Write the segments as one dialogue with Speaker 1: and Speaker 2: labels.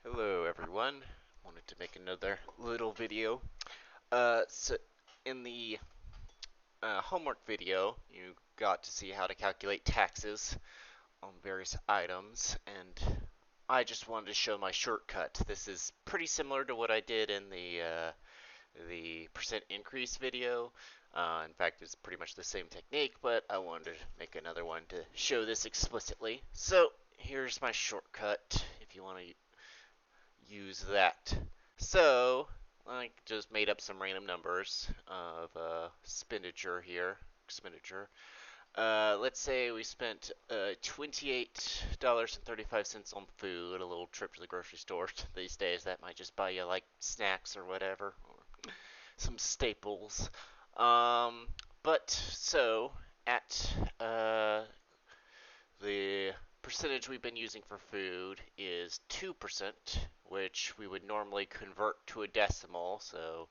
Speaker 1: Hello everyone. Wanted to make another little video. So in the homework video, you got to see how to calculate taxes on various items, and I just wanted to show my shortcut. This is pretty similar to what I did in the percent increase video. In fact, it's pretty much the same technique, but I wanted to make another one to show this explicitly. So here's my shortcut if you want to use that. So I just made up some random numbers of expenditure here. Expenditure. Let's say we spent $28.35 on food, a little trip to the grocery store. These days, that might just buy you like snacks or whatever, or some staples. Um, but so at the percentage we've been using for food is 2%, which we would normally convert to a decimal. So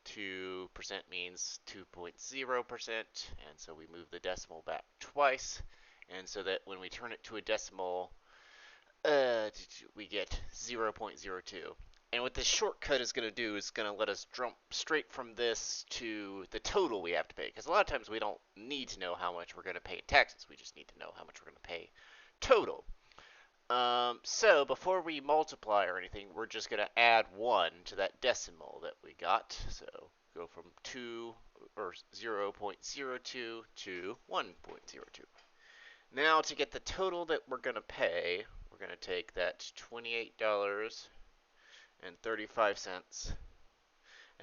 Speaker 1: 2% means 2.0%, and so we move the decimal back twice. And so that when we turn it to a decimal, we get 0.02. And what this shortcut is going to do is going to let us jump straight from this to the total we have to pay. Because a lot of times we don't need to know how much we're going to pay in taxes. We just need to know how much we're going to pay total. So before we multiply or anything, we're just going to add 1 to that decimal that we got. So go from 2 or 0.02 to 1.02. Now to get the total that we're going to pay, we're going to take that $28.35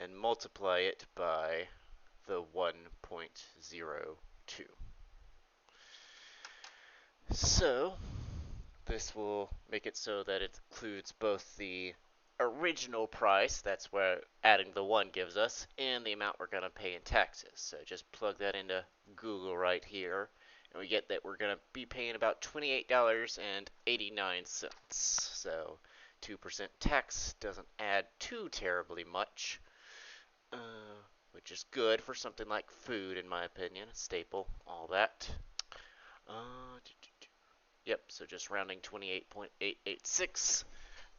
Speaker 1: and multiply it by the 1.02. So this will make it so that it includes both the original price, that's where adding the 1 gives us, and the amount we're going to pay in taxes. So just plug that into Google right here, and we get that we're going to be paying about $28.89. So 2% tax doesn't add too terribly much, which is good for something like food, in my opinion, a staple, all that. Yep, so just rounding 28.886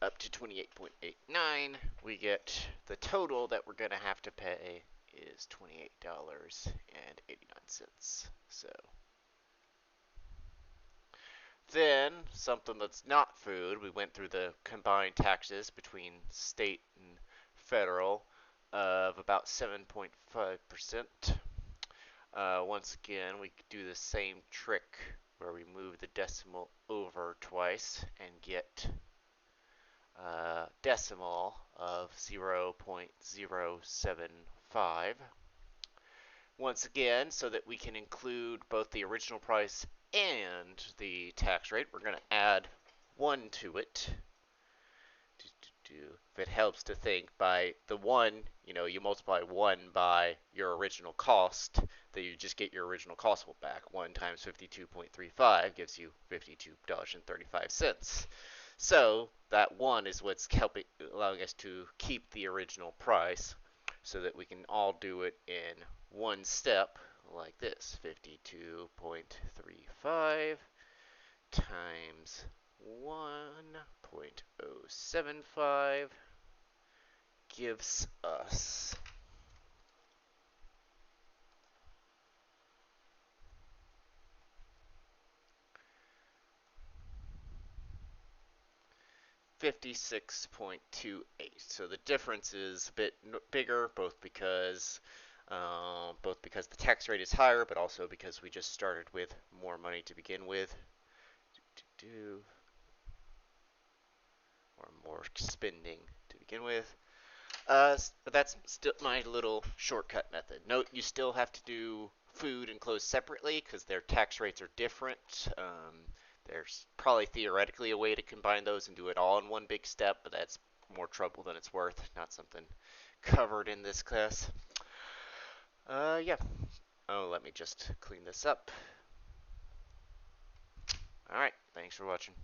Speaker 1: up to 28.89, we get the total that we're going to have to pay is $28.89. So then something that's not food, we went through the combined taxes between state and federal of about 7.5%. Once again, we do the same trick where we move the decimal over twice and get decimal of 0.075. Once again, so that we can include both the original price and the tax rate, we're going to add 1 to it. If it helps to think by the 1, you multiply 1 by your original cost, that you just get your original cost back. 1 times 52.35 gives you $52.35. So that 1 is what's allowing us to keep the original price so that we can all do it in one step like this. 52.35 times 1.075 gives us 56.28. So the difference is a bit bigger, both because the tax rate is higher, but also because we just started with more money to begin with, or more spending to begin with. But that's still my little shortcut method. Note you still have to do food and clothes separately because their tax rates are different. There's probably theoretically a way to combine those and do it all in one big step, but that's more trouble than it's worth. Not something covered in this class. Yeah. Oh, let me just clean this up. Alright, thanks for watching.